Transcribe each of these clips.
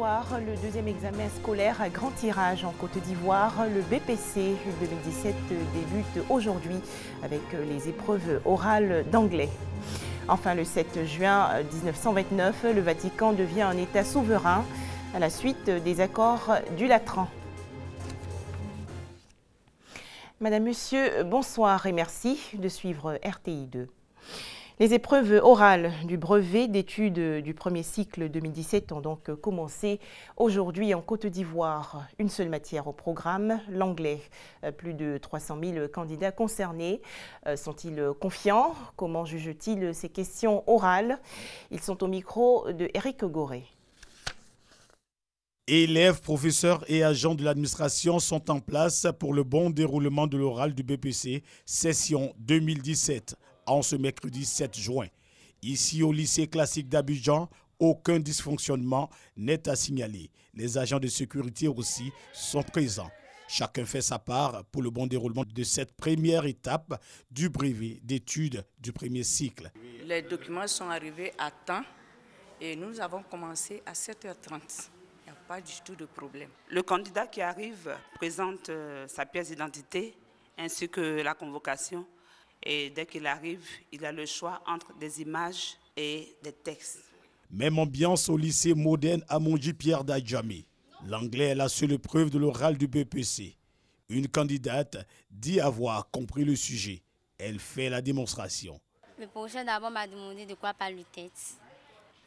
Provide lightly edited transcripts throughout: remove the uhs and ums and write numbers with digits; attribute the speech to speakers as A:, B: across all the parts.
A: soir, le deuxième examen scolaire à grand tirage en Côte d'Ivoire. Le BPC 2017 débute aujourd'hui avec les épreuves orales d'anglais. Enfin, le 7 juin 1929, le Vatican devient un État souverain à la suite des accords du Latran. Madame, Monsieur, bonsoir et merci de suivre RTI 2. Les épreuves orales du brevet d'études du premier cycle 2017 ont donc commencé aujourd'hui en Côte d'Ivoire. Une seule matière au programme, l'anglais. Plus de 300 000 candidats concernés. Sont-ils confiants? Comment jugent-ils ces questions orales? Ils sont au micro de Éric Goré.
B: Élèves, professeurs et agents de l'administration sont en place pour le bon déroulement de l'oral du BPC, session 2017, en ce mercredi 7 juin. Ici au lycée classique d'Abidjan, aucun dysfonctionnement n'est à signaler. Les agents de sécurité aussi sont présents. Chacun fait sa part pour le bon déroulement de cette première étape du brevet d'études du premier cycle.
C: Les documents sont arrivés à temps et nous avons commencé à 7h30. Il n'y a pas du tout de problème.
D: Le candidat qui arrive présente sa pièce d'identité ainsi que la convocation. Et dès qu'il arrive, il a le choix entre des images et des textes.
B: Même ambiance au lycée moderne Amonji Pierre d'Adjamé. L'anglais est la seule épreuve de l'oral du BPC. Une candidate dit avoir compris le sujet. Elle fait la démonstration.
E: Le professeur d'abord m'a demandé de quoi parle le texte.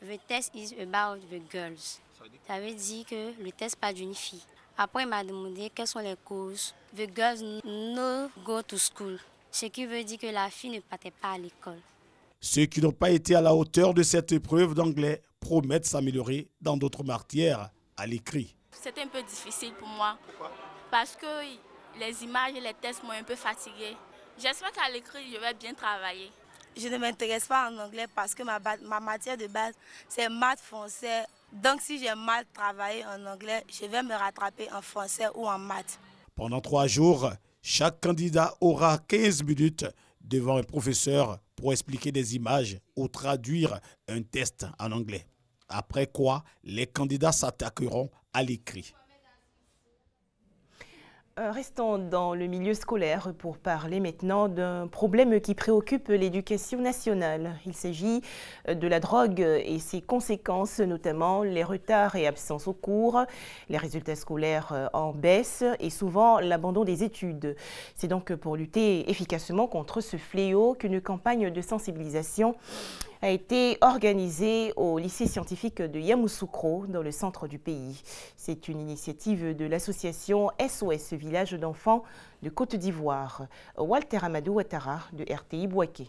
E: The test is about the girls. Ça veut dire que le test parle d'une fille. Après, il m'a demandé quelles sont les causes. The girls no go to school. Ce qui veut dire que la fille ne partait pas à l'école.
B: Ceux qui n'ont pas été à la hauteur de cette épreuve d'anglais promettent s'améliorer dans d'autres matières à l'écrit.
F: C'était un peu difficile pour moi parce que les images et les tests m'ont un peu fatiguée. J'espère qu'à l'écrit, je vais bien travailler.
G: Je ne m'intéresse pas en anglais parce que ma matière de base, c'est maths, français. Donc si j'ai mal travaillé en anglais, je vais me rattraper en français ou en maths.
B: Pendant 3 jours, chaque candidat aura 15 minutes devant un professeur pour expliquer des images ou traduire un test en anglais. Après quoi, les candidats s'attaqueront à l'écrit.
A: Restons dans le milieu scolaire pour parler maintenant d'un problème qui préoccupe l'éducation nationale. Il s'agit de la drogue et ses conséquences, notamment les retards et absences au cours, les résultats scolaires en baisse et souvent l'abandon des études. C'est donc pour lutter efficacement contre ce fléau qu'une campagne de sensibilisation a été organisée au lycée scientifique de Yamoussoukro, dans le centre du pays. C'est une initiative de l'association SOS Village d'enfants de Côte d'Ivoire. Walter Amadou Ouattara de RTI Bouaké.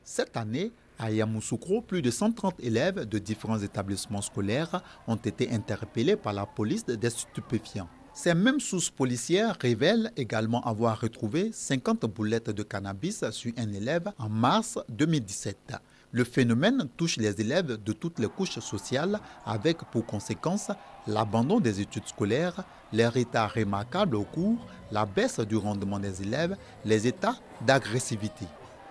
H: Cette année, à Yamoussoukro, plus de 130 élèves de différents établissements scolaires ont été interpellés par la police des stupéfiants. Ces mêmes sources policières révèlent également avoir retrouvé 50 boulettes de cannabis sur un élève en mars 2017. Le phénomène touche les élèves de toutes les couches sociales avec pour conséquence l'abandon des études scolaires, les retards remarquables au cours, la baisse du rendement des élèves, les états d'agressivité.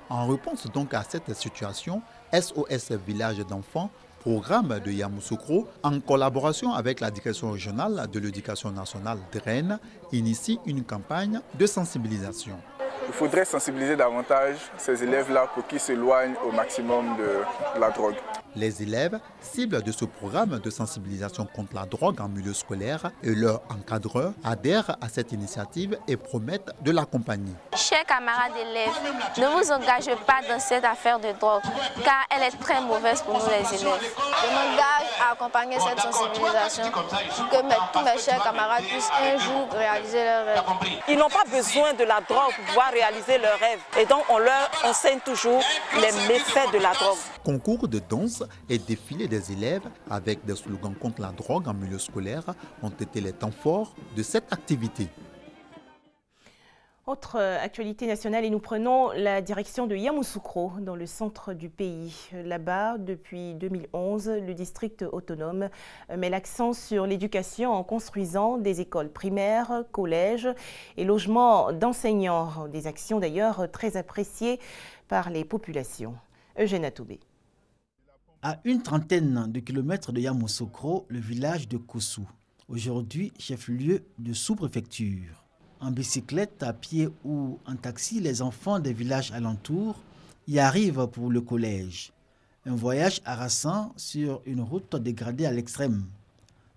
H: En réponse donc à cette situation, SOS Village d'enfants, programme de Yamoussoukro, en collaboration avec la direction régionale de l'éducation nationale de Rennes, initie une campagne de sensibilisation.
I: Il faudrait sensibiliser davantage ces élèves-là pour qu'ils s'éloignent au maximum de la drogue.
H: Les élèves, cibles de ce programme de sensibilisation contre la drogue en milieu scolaire et leurs encadreurs adhèrent à cette initiative et promettent de l'accompagner.
J: Chers camarades d'élèves, ne vous engagez pas dans cette affaire de drogue, car elle est très mauvaise pour nous les élèves. Je m'engage à accompagner cette sensibilisation pour que tous mes chers camarades puissent un jour réaliser leurs rêves.
K: Ils n'ont pas besoin de la drogue pour pouvoir réaliser leurs rêves. Et donc on leur enseigne toujours les méfaits de la drogue.
H: Concours de danse et défilé des élèves avec des slogans contre la drogue en milieu scolaire ont été les temps forts de cette activité.
A: Autre actualité nationale et nous prenons la direction de Yamoussoukro dans le centre du pays. Là-bas, depuis 2011, le district autonome met l'accent sur l'éducation en construisant des écoles primaires, collèges et logements d'enseignants. Des actions d'ailleurs très appréciées par les populations. Eugène Atoubé.
L: À une trentaine de kilomètres de Yamoussoukro, le village de Koussou, aujourd'hui chef-lieu de sous-préfecture. En bicyclette, à pied ou en taxi, les enfants des villages alentours y arrivent pour le collège. Un voyage harassant sur une route dégradée à l'extrême.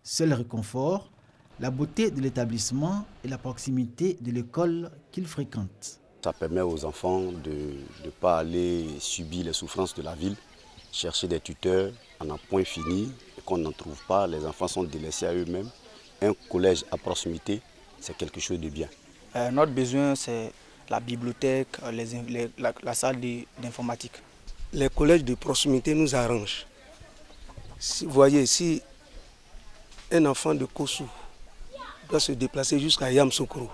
L: Seul réconfort, la beauté de l'établissement et la proximité de l'école qu'ils fréquentent.
M: Ça permet aux enfants de ne pas aller subir les souffrances de la ville, chercher des tuteurs en un point fini et qu'on n'en trouve pas. Les enfants sont délaissés à eux-mêmes. Un collège à proximité, c'est quelque chose de bien.
N: Notre besoin, c'est la bibliothèque, la salle d'informatique.
O: Les collèges de proximité nous arrangent. Vous voyez, si un enfant de Koussou doit se déplacer jusqu'à Yamoussoukro,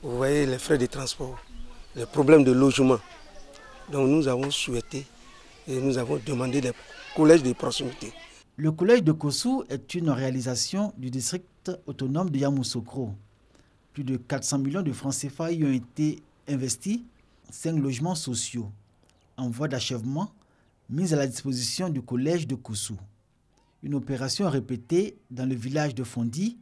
O: vous voyez les frais de transport, les problèmes de logement. Donc nous avons souhaité et nous avons demandé des collèges de proximité.
L: Le collège de Koussou est une réalisation du district autonome de Yamoussoukro. Plus de 400 millions de francs CFA y ont été investis, 5 logements sociaux en voie d'achèvement mis à la disposition du collège de Koussou. Une opération répétée dans le village de Fondi,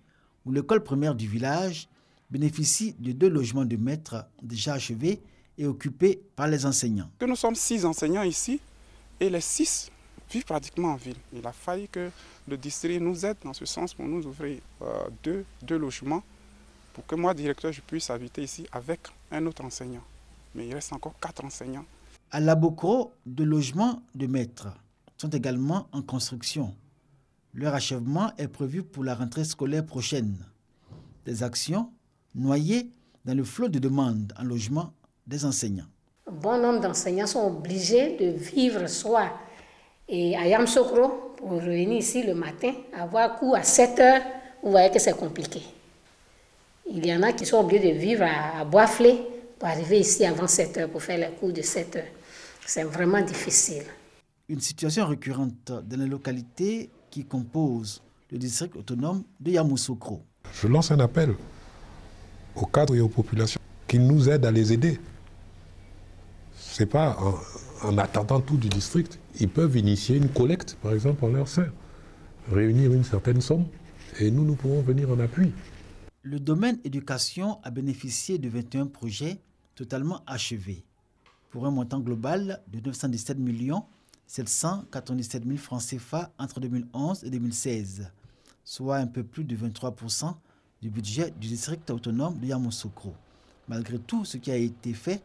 L: où l'école primaire du village bénéficie de 2 logements de maîtres déjà achevés et occupés par les enseignants.
P: Nous sommes 6 enseignants ici et les 6 vivent pratiquement en ville. Il a fallu que le district nous aide dans ce sens pour nous ouvrir 2 logements pour que moi, directeur, je puisse habiter ici avec un autre enseignant. Mais il reste encore 4 enseignants.
L: À Labokro, 2 logements de maîtres sont également en construction. Leur achèvement est prévu pour la rentrée scolaire prochaine. Des actions noyées dans le flot de demandes en logement des enseignants.
Q: Un bon nombre d'enseignants sont obligés de vivre soit à Yamoussoukro pour revenir ici le matin, avoir cours à 7 heures. Vous voyez que c'est compliqué. Il y en a qui sont obligés de vivre à Boisflé pour arriver ici avant 7 heures pour faire les cours de 7 heures. C'est vraiment difficile.
L: Une situation récurrente dans les localités qui composent le district autonome de Yamoussoukro.
R: Je lance un appel aux cadres et aux populations qui nous aident à les aider. Ce n'est pas en attendant tout du district. Ils peuvent initier une collecte, par exemple, en leur sein, réunir une certaine somme et nous pourrons venir en appui.
L: Le domaine éducation a bénéficié de 21 projets totalement achevés, pour un montant global de 917 797 000 francs CFA entre 2011 et 2016, soit un peu plus de 23% du budget du district autonome de Yamoussoukro. Malgré tout ce qui a été fait,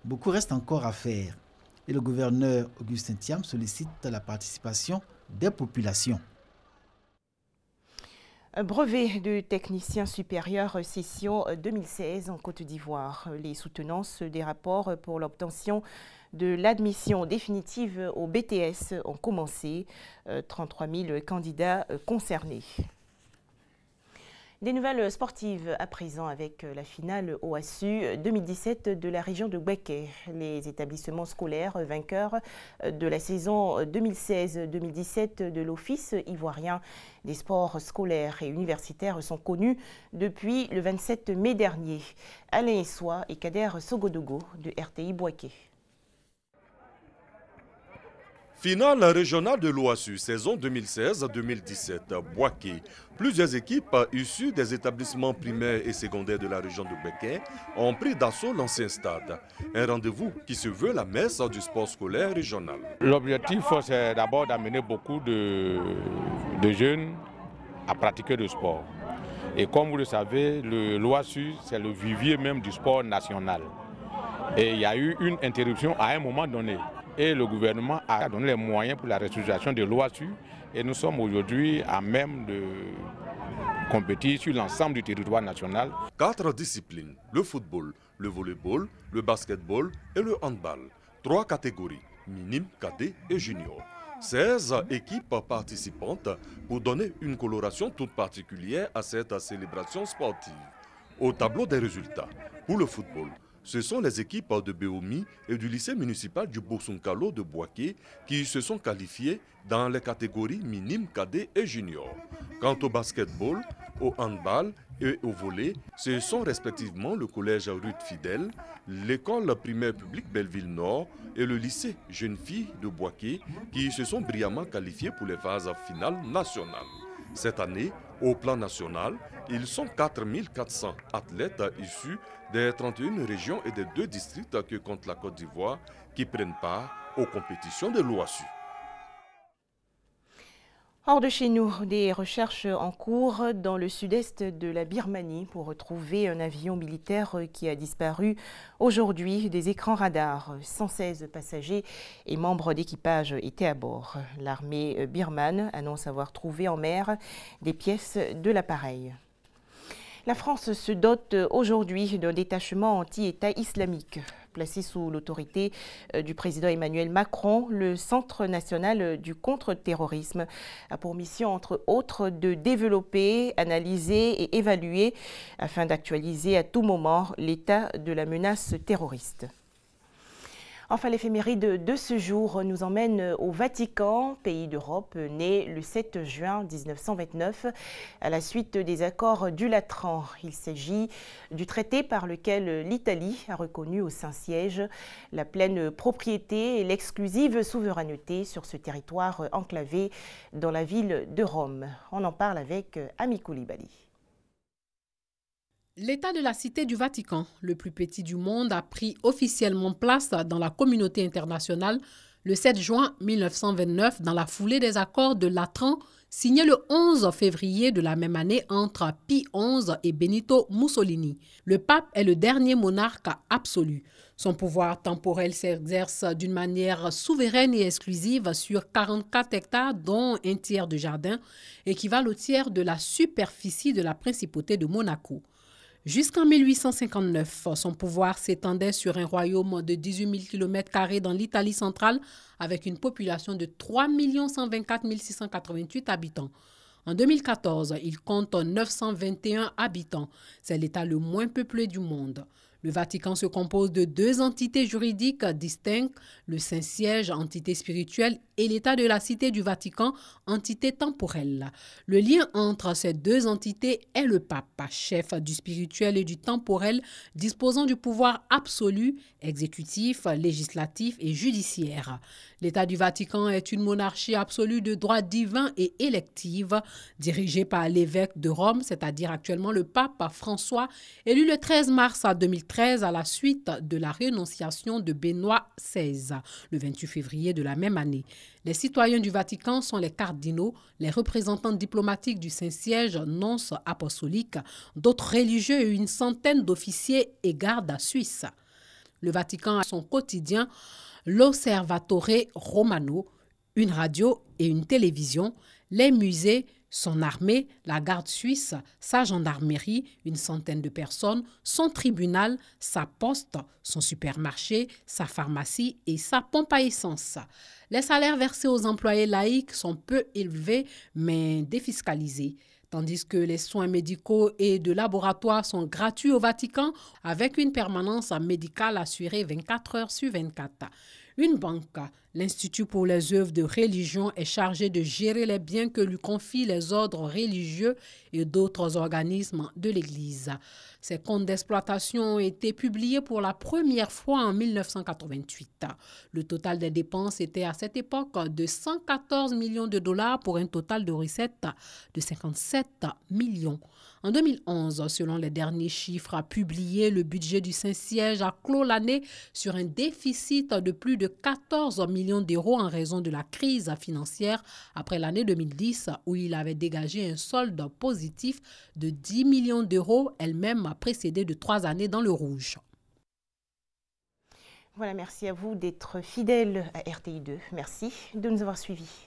L: beaucoup reste encore à faire et le gouverneur Augustin Thiam sollicite la participation des populations.
A: Un brevet de technicien supérieur session 2016 en Côte d'Ivoire. Les soutenances des rapports pour l'obtention de l'admission définitive au BTS ont commencé. 33 000 candidats concernés. Des nouvelles sportives à présent avec la finale OASU 2017 de la région de Bouaké. Les établissements scolaires vainqueurs de la saison 2016-2017 de l'Office ivoirien des sports scolaires et universitaires sont connus depuis le 27 mai dernier. Alain Essois et Kader Sogodogo de RTI Bouaké.
S: Finale régionale de l'OASU, saison 2016-2017, Bouaké. Plusieurs équipes issues des établissements primaires et secondaires de la région de Bouaké ont pris d'assaut l'ancien stade. Un rendez-vous qui se veut la messe du sport scolaire régional.
T: L'objectif, c'est d'abord d'amener beaucoup de jeunes à pratiquer le sport. Et comme vous le savez, l'OASU, c'est le vivier même du sport national. Et il y a eu une interruption à un moment donné. Et le gouvernement a donné les moyens pour la restructuration de l'OASU et nous sommes aujourd'hui à même de compétir sur l'ensemble du territoire national. 4
S: disciplines, le football, le volleyball, le basketball et le handball. 3 catégories, minime, cadet et junior. 16 équipes participantes pour donner une coloration toute particulière à cette célébration sportive. Au tableau des résultats, pour le football, ce sont les équipes de Béomi et du lycée municipal du Bosunkalo de Bouaké qui se sont qualifiées dans les catégories minimes, cadets et juniors. Quant au basketball, au handball Et au volley, ce sont respectivement le collège Ruth Fidèle, l'école primaire publique Belleville Nord et le lycée Jeunes Filles de Boaké qui se sont brillamment qualifiés pour les phases finales nationales. Cette année, au plan national, ils sont 4400 athlètes issus des 31 régions et des 2 districts que compte la Côte d'Ivoire qui prennent part aux compétitions de l'OASU.
A: Hors de chez nous, des recherches en cours dans le sud-est de la Birmanie pour retrouver un avion militaire qui a disparu aujourd'hui des écrans radars. 116 passagers et membres d'équipage étaient à bord. L'armée birmane annonce avoir trouvé en mer des pièces de l'appareil. La France se dote aujourd'hui d'un détachement anti-État islamique. Placé sous l'autorité du président Emmanuel Macron, le Centre national du contre-terrorisme a pour mission, entre autres, de développer, analyser et évaluer afin d'actualiser à tout moment l'état de la menace terroriste. Enfin, l'éphéméride de ce jour nous emmène au Vatican, pays d'Europe, né le 7 juin 1929 à la suite des accords du Latran. Il s'agit du traité par lequel l'Italie a reconnu au Saint-Siège la pleine propriété et l'exclusive souveraineté sur ce territoire enclavé dans la ville de Rome. On en parle avec Ami Koulibaly.
U: L'État de la Cité du Vatican, le plus petit du monde, a pris officiellement place dans la communauté internationale le 7 juin 1929 dans la foulée des accords de Latran signés le 11 février de la même année entre Pie XI et Benito Mussolini. Le pape est le dernier monarque absolu. Son pouvoir temporel s'exerce d'une manière souveraine et exclusive sur 44 hectares, dont un tiers de jardin, équivalent au tiers de la superficie de la principauté de Monaco. Jusqu'en 1859, son pouvoir s'étendait sur un royaume de 18 000 km² dans l'Italie centrale avec une population de 3 124 688 habitants. En 2014, il compte 921 habitants. C'est l'État le moins peuplé du monde. Le Vatican se compose de 2 entités juridiques distinctes, le Saint-Siège, entité spirituelle, et l'État de la Cité du Vatican, entité temporelle. Le lien entre ces 2 entités est le pape, chef du spirituel et du temporel, disposant du pouvoir absolu, exécutif, législatif et judiciaire. L'État du Vatican est une monarchie absolue de droit divin et élective, dirigée par l'évêque de Rome, c'est-à-dire actuellement le pape François, élu le 13 mars 2013 à la suite de la rénonciation de Benoît XVI, le 28 février de la même année. Les citoyens du Vatican sont les cardinaux, les représentants diplomatiques du Saint-Siège, nonces apostoliques, d'autres religieux et une centaine d'officiers et gardes suisses. Le Vatican a son quotidien, l'Osservatore Romano, une radio et une télévision, les musées, son armée, la garde suisse, sa gendarmerie, une centaine de personnes, son tribunal, sa poste, son supermarché, sa pharmacie et sa pompe à essence. Les salaires versés aux employés laïcs sont peu élevés mais défiscalisés. Tandis que les soins médicaux et de laboratoire sont gratuits au Vatican avec une permanence médicale assurée 24 heures sur 24. Une banque, l'Institut pour les œuvres de religion, est chargée de gérer les biens que lui confient les ordres religieux et d'autres organismes de l'Église. Ces comptes d'exploitation ont été publiés pour la première fois en 1988. Le total des dépenses était à cette époque de 114 millions de dollars pour un total de recettes de 57 millions. En 2011, selon les derniers chiffres publiés, le budget du Saint-Siège a clos l'année sur un déficit de plus de 14 millions d'euros en raison de la crise financière après l'année 2010 où il avait dégagé un solde positif de 10 millions d'euros, elle-même précédée de 3 années dans le rouge.
A: Voilà, merci à vous d'être fidèles à RTI2. Merci de nous avoir suivis.